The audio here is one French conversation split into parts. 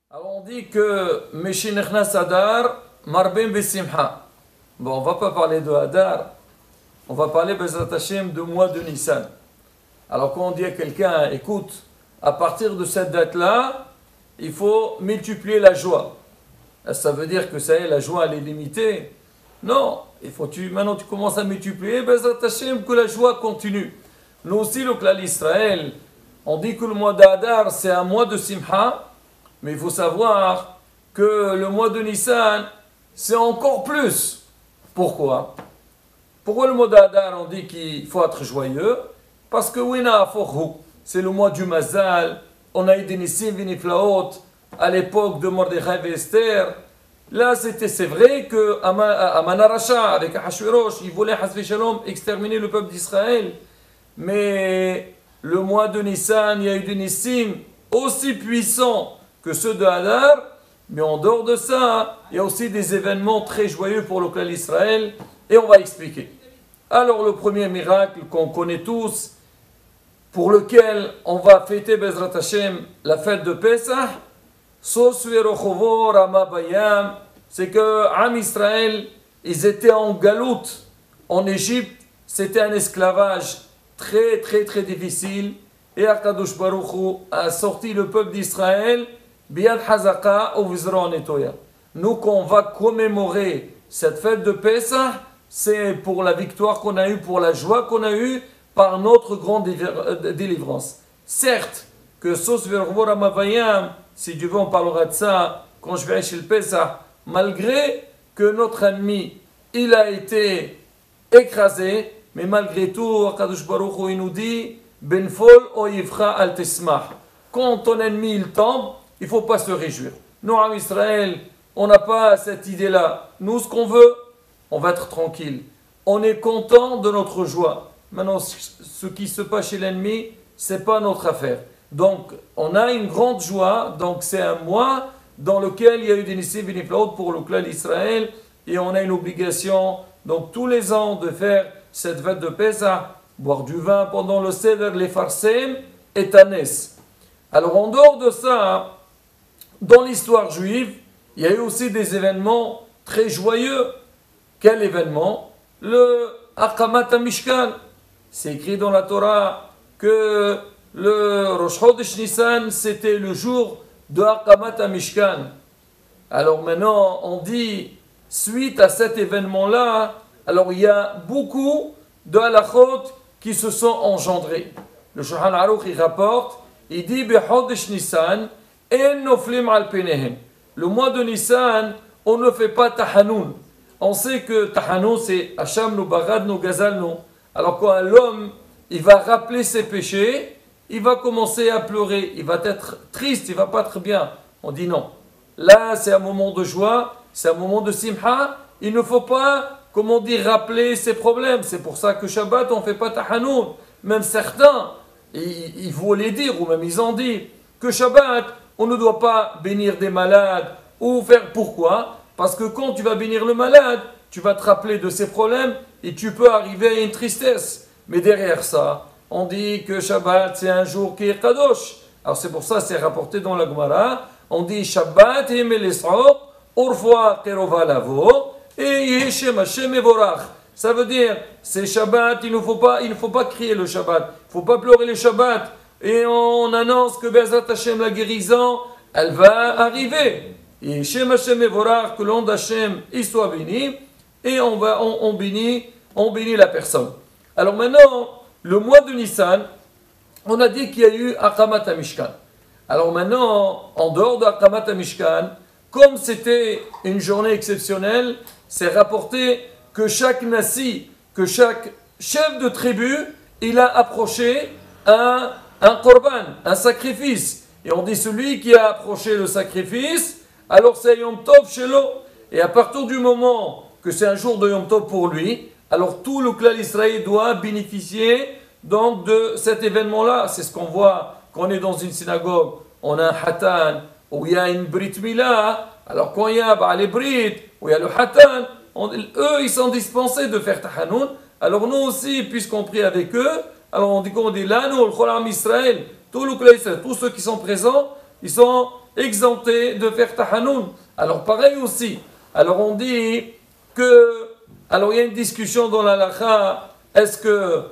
Alors on dit que Meshinechna Sadar, Marbim Besimha. Bon, on va pas parler de Hadar, on va parler Bezrat Hashem de mois de Nissan. Alors quand on dit à quelqu'un, écoute, à partir de cette date-là, il faut multiplier la joie. Ça veut dire que ça y est, la joie elle est limitée? Non, maintenant tu commences à multiplier, Bezrat Hashem, que la joie continue. Nous aussi, le clan Israël, on dit que le mois d'Hadar c'est un mois de Simha. Mais il faut savoir que le mois de Nissan, c'est encore plus. Pourquoi? Pourquoi le mois d'Adar, on dit qu'il faut être joyeux? Parce que c'est le mois du Mazal. On a eu des Nissim Viniflaot à l'époque de Mordechai et Esther. Là, c'est vrai que Aman Arasha, avec Ahashverosh, il voulait Hasvi Shalom exterminer le peuple d'Israël. Mais le mois de Nissan, il y a eu des Nissim aussi puissants que ceux de Hadar, mais en dehors de ça, il y a aussi des événements très joyeux pour le clan d'Israël, et on va expliquer. Alors le premier miracle qu'on connaît tous, pour lequel on va fêter Bezrat Hashem, la fête de Pesach, c'est que Am Israël, ils étaient en galoute en Égypte, c'était un esclavage très très très difficile, et Akadosh Baruch Hu a sorti le peuple d'Israël. Nous, quand on va commémorer cette fête de Pessah, c'est pour la victoire qu'on a eue, pour la joie qu'on a eue par notre grande délivrance. Certes, que si Dieu veut, on parlera de ça quand je vais chez le Pessah, malgré que notre ennemi, il a été écrasé, mais malgré tout, Akadosh Baruch Hu, il nous dit, Benfol oyivcha al tesmach. Quand ton ennemi il tombe, il ne faut pas se réjouir. Nous, en Israël, on n'a pas cette idée-là. Nous, ce qu'on veut, on va être tranquille. On est content de notre joie. Maintenant, ce qui se passe chez l'ennemi, ce n'est pas notre affaire. Donc, on a une grande joie. Donc, c'est un mois dans lequel il y a eu des Nissim Viniflaot pour le clan d'Israël. Et on a une obligation, donc tous les ans, de faire cette fête de Pesach, boire du vin pendant le Seder, les Farsem et Tanes. Alors, en dehors de ça, dans l'histoire juive, il y a eu aussi des événements très joyeux. Quel événement? Le Akamat HaMishkan. C'est écrit dans la Torah que le Rosh Chodesh Nissan, c'était le jour de Akamat HaMishkan. Alors maintenant, on dit, suite à cet événement-là, alors il y a beaucoup de halachot qui se sont engendrés. Le Shulchan Aruch, il rapporte, il dit, Bechodesh Nissan, le mois de Nissan, on ne fait pas Tahanoun. On sait que Tahanoun, c'est Hacham no Barad no Gazal no. Alors quand l'homme, il va rappeler ses péchés, il va commencer à pleurer, il va être triste, il va pas être bien. On dit non. Là, c'est un moment de joie, c'est un moment de simha. Il ne faut pas, comme on dit, rappeler ses problèmes. C'est pour ça que Shabbat, on ne fait pas Tahanoun. Même certains, ils voulaient dire, ou même ils ont dit, que Shabbat, on ne doit pas bénir des malades ou faire pourquoi? Parce que quand tu vas bénir le malade, tu vas te rappeler de ses problèmes et tu peux arriver à une tristesse. Mais derrière ça, on dit que Shabbat c'est un jour qui est kadosh. Alors c'est pour ça c'est rapporté dans la Gemara. On dit Shabbat et Melesro, Orfoa Kerova Lavo et Yeshem Hashem Evorach. Ça veut dire c'est Shabbat, il ne faut pas crier le Shabbat, il ne faut pas pleurer le Shabbat. Et on annonce que Bezrat Hashem, la guérison, elle va arriver. Et Shem Hashem Evorach, que l'on d'Hashem, il soit béni. Et on bénit la personne. Alors maintenant, le mois de Nissan, on a dit qu'il y a eu Akamat HaMishkan. Alors maintenant, en dehors de Akamat HaMishkan, comme c'était une journée exceptionnelle, c'est rapporté que chaque Nassi, que chaque chef de tribu, il a approché un korban, un sacrifice. Et on dit celui qui a approché le sacrifice, alors c'est Yom Tov chez l'eau. Et à partir du moment que c'est un jour de Yom Tov pour lui, alors tout le clan d'Israël doit bénéficier donc de cet événement-là. C'est ce qu'on voit quand on est dans une synagogue. On a un hatan, où il y a une brit mila. Alors quand il y a les brit, où il y a le hatan, eux ils sont dispensés de faire tahanoun. Alors nous aussi, puisqu'on prie avec eux, alors on dit là, nous, le Cholam Israël, tout le clan Israël, tous ceux qui sont présents, ils sont exemptés de faire tahanoun. Alors pareil aussi. Alors on dit que, alors il y a une discussion dans la halakha, est-ce que,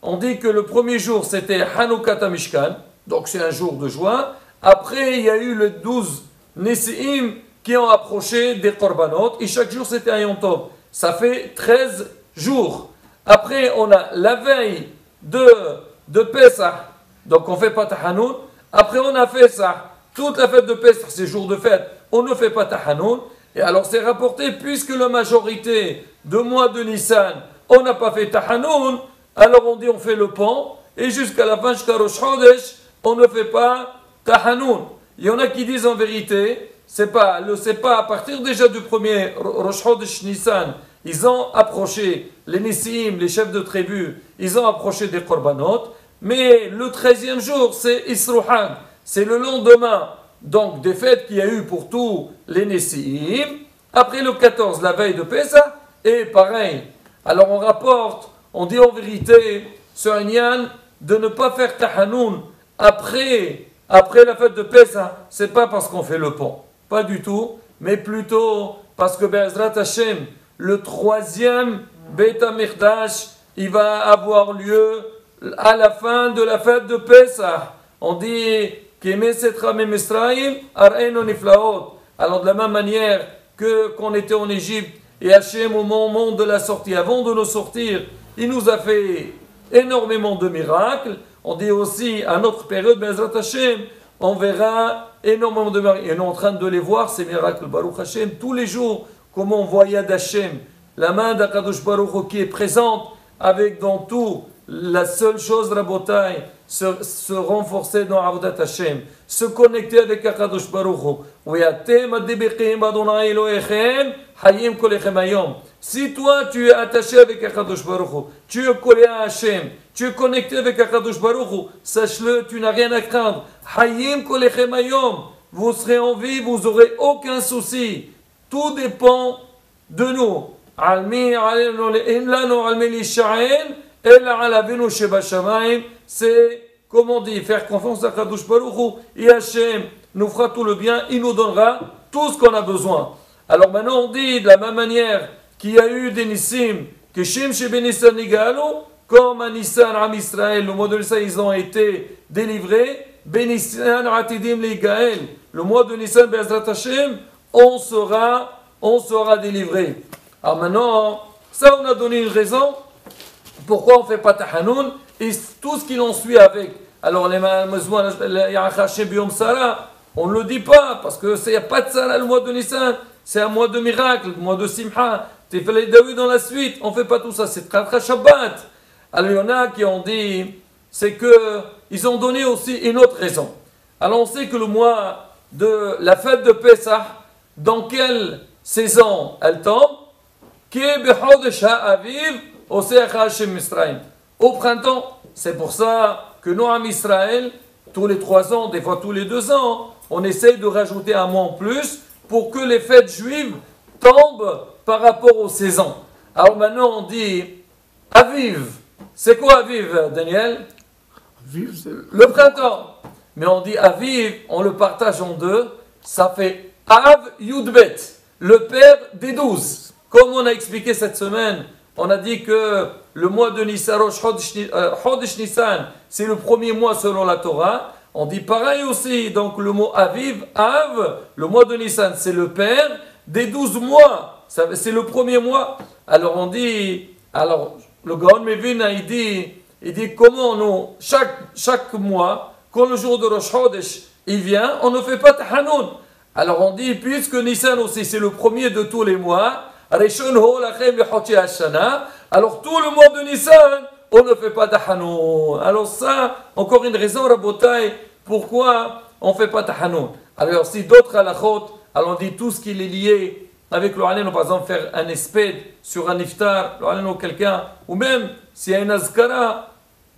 on dit que le premier jour c'était Hanoukat Mishkan, donc c'est un jour de joie. Après il y a eu les 12 Nesi'im qui ont approché des Korbanot, et chaque jour c'était un Yom Tov. Ça fait 13 jours. Après on a la veille de Pesach, donc on ne fait pas Tahanoun. Après on a fait ça, toute la fête de Pesach, c'est jour de fête, on ne fait pas Tahanoun. Et alors c'est rapporté, puisque la majorité de mois de Nissan, on n'a pas fait Tahanoun, alors on dit on fait le pont, et jusqu'à la fin, jusqu'à Rosh Chodesh, on ne fait pas Tahanoun. Il y en a qui disent en vérité, c'est pas à partir déjà du premier Rosh Chodesh Nissan, ils ont approché les Nissim, les chefs de tribu, ils ont approché des Korbanot, mais le 13e jour, c'est Isruhan, c'est le lendemain, donc des fêtes qu'il y a eu pour tous les Nissim. Après le 14, la veille de Pessah, et pareil. Alors on rapporte, on dit en vérité, sur Inyan, de ne pas faire Tahanoun après la fête de Pessah, c'est pas parce qu'on fait le pont, pas du tout, mais plutôt parce que Be'ezrat Hashem, le 3e Beit HaMikdash, il va avoir lieu à la fin de la fête de Pessah. On dit alors de la même manière qu'on était en Égypte et Hachem au moment de la sortie, avant de nous sortir, il nous a fait énormément de miracles. On dit aussi à notre période, Be'ezrat Hashem, on verra énormément de miracles. Et on est en train de les voir, ces miracles, Baruch Hashem, tous les jours, comment on voit Yad Hashem, la main d'Akadosh Baruch Hu qui est présente avec dans tout. La seule chose, Rabotai, se renforcer dans Avodat Hashem, se connecter avec Akadosh Baruch Hu. Si toi tu es attaché avec Akadosh Baruch Hu, tu es collé à Hashem, tu es connecté avec Akadosh Baruch Hu, sache-le, tu n'as rien à craindre. Hayim kolechem hayom, vous serez en vie, vous n'aurez aucun souci. Tout dépend de nous. C'est, comme on dit, faire confiance à Kadosh Baruch Hu, et Hashem nous fera tout le bien, il nous donnera tout ce qu'on a besoin. Alors maintenant on dit de la même manière qu'il y a eu des Nissim, que Shem Shebe Nissan Nigalu, comme à Nissan Am Israël, le mois de Nissan ils ont été délivrés, Ben Nissan Atidim Ligael, le mois de Nissan Be'ezrat Hashem, on sera délivré. Alors maintenant, ça on a donné une raison. Pourquoi on ne fait pas Tahanoun et tout ce qui l'en suit avec. Alors, les on ne le dit pas parce qu'il n'y a pas de Sarah le mois de Nissan. C'est un mois de miracle, le mois de Simcha. Tefillah David dans la suite. On ne fait pas tout ça. C'est Khalcha Shabbat. Alors, il y en a qui ont dit, c'est qu'ils ont donné aussi une autre raison. Alors, on sait que le mois de la fête de Pessah, dans quelle saison elle tombe? Au printemps, c'est pour ça que nous, en Israël, tous les 3 ans, des fois tous les 2 ans, on essaye de rajouter un mois en plus pour que les fêtes juives tombent par rapport aux saisons. Alors maintenant, on dit Aviv. C'est quoi Aviv, Daniel? Aviv, c'est le printemps. Mais on dit Aviv, on le partage en deux, ça fait Av Yudbet, le père des 12. Comme on a expliqué cette semaine, on a dit que le mois de Nissan, Chodesh Nissan, c'est le premier mois selon la Torah. On dit pareil aussi, donc le mot Aviv, Av, le mois de Nissan, c'est le père des 12 mois. C'est le premier mois. Alors on dit, alors le Gaon Mevin, il dit comment nous, chaque mois, quand le jour de Rosh Chodesh, il vient, on ne fait pas Tahanoun. Alors on dit, puisque Nissan aussi, c'est le premier de tous les mois, alors tout le mois de Nissan, on ne fait pas Tahanoun. Alors ça, encore une raison, Rabotai, pourquoi on ne fait pas Tahanoun. Alors si d'autres halachot, alors on dit tout ce qui est lié avec le halal, par exemple faire un espède sur un iftar, le halal ou quelqu'un, ou même s'il y a une azkara,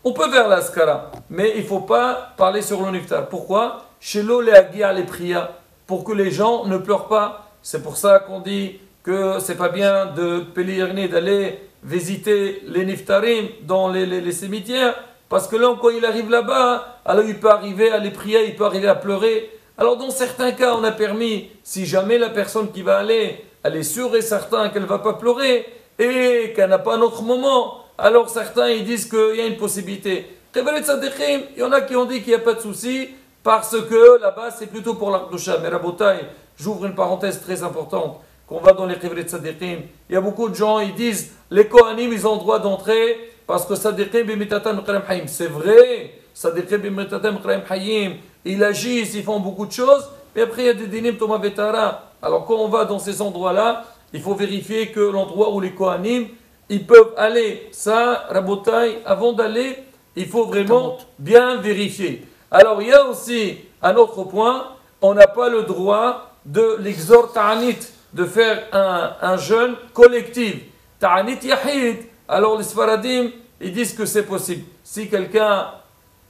on peut faire l'azkara, mais il ne faut pas parler sur le iftar. Pourquoi? Chez l'oléagia les prières, pour que les gens ne pleurent pas. C'est pour ça qu'on dit que c'est pas bien de pèleriner, d'aller visiter les niftarim dans les cimetières, parce que là, quand il arrive là-bas, alors il peut arriver à les prier, il peut arriver à pleurer. Alors dans certains cas, on a permis, si jamais la personne qui va aller, elle est sûre et certain qu'elle ne va pas pleurer et qu'elle n'a pas un autre moment, alors certains ils disent qu'il y a une possibilité. Qiblat Tzadikim, il y en a qui ont dit qu'il n'y a pas de souci parce que là-bas c'est plutôt pour l'Aqdusha. Mais Rabotai, j'ouvre une parenthèse très importante. Qu'on va dans les Qiblat Tzadikim, il y a beaucoup de gens, ils disent les Kohanim ils ont le droit d'entrer parce que Tzadikim bimitatam qrayim hayim. C'est vrai, Tzadikim bimitatam qrayim hayim, ils agissent, ils font beaucoup de choses, mais après il y a des dinim Toma Vetara. Alors quand on va dans ces endroits-là, il faut vérifier que l'endroit où les Kohanim ils peuvent aller, ça, Rabotai, avant d'aller, il faut vraiment bien vérifier. Alors il y a aussi un autre point, on n'a pas le droit de l'exhort ta'anit, de faire un jeûne collectif. Ta'anit yahid, alors les Sfaradim, ils disent que c'est possible. Si quelqu'un,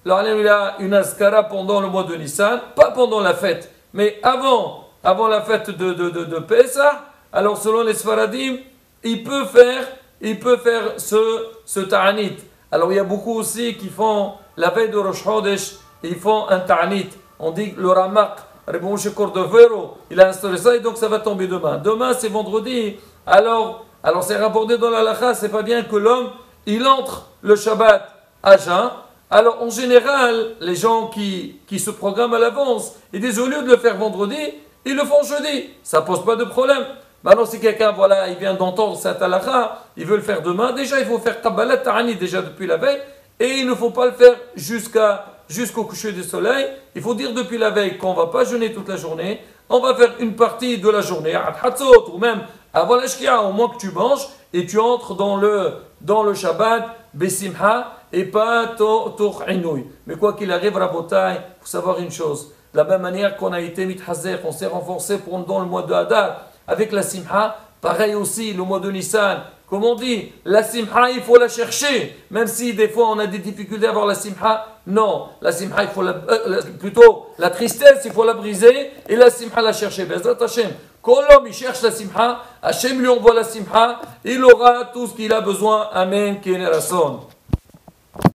il a une azkara pendant le mois de Nissan, pas pendant la fête, mais avant la fête de Pesach, alors selon les Sfaradim, il peut faire ce ta'anit. Alors il y a beaucoup aussi qui font, la veille de Rosh Chodesh, ils font un ta'anit. On dit le ramak, Rebbe Cordovero, il a installé ça et donc ça va tomber demain. Demain c'est vendredi, alors c'est rapporté dans la halakha, c'est pas bien que l'homme, il entre le Shabbat à jeun. Alors en général, les gens qui se programment à l'avance, ils disent au lieu de le faire vendredi, ils le font jeudi. Ça pose pas de problème. Maintenant, si quelqu'un, voilà, il vient d'entendre cette halakha, il veut le faire demain, déjà il faut faire Kabbalat Ta'ani déjà depuis la veille, et il ne faut pas le faire jusqu'au coucher du soleil. Il faut dire depuis la veille qu'on ne va pas jeûner toute la journée, on va faire une partie de la journée, à Hatzot, ou même avant l'Ashkia, au moins que tu manges, et tu entres dans le Shabbat, Besimha, et pas Toch-Inouï. Mais quoi qu'il arrive, Rabotai, il faut savoir une chose, de la même manière qu'on a été mithazer, qu'on s'est renforcé dans le mois de Hadar, avec la simha, pareil aussi le mois de Nissan. Comme on dit, la simha, il faut la chercher. Même si des fois on a des difficultés à avoir la simha, non. La simha, il faut plutôt la tristesse, il faut la briser et la simha la chercher. Bezrat Hashem. Quand l'homme il cherche la simha, Hashem lui envoie la simha, il aura tout ce qu'il a besoin. Amen. Qui est la sonne.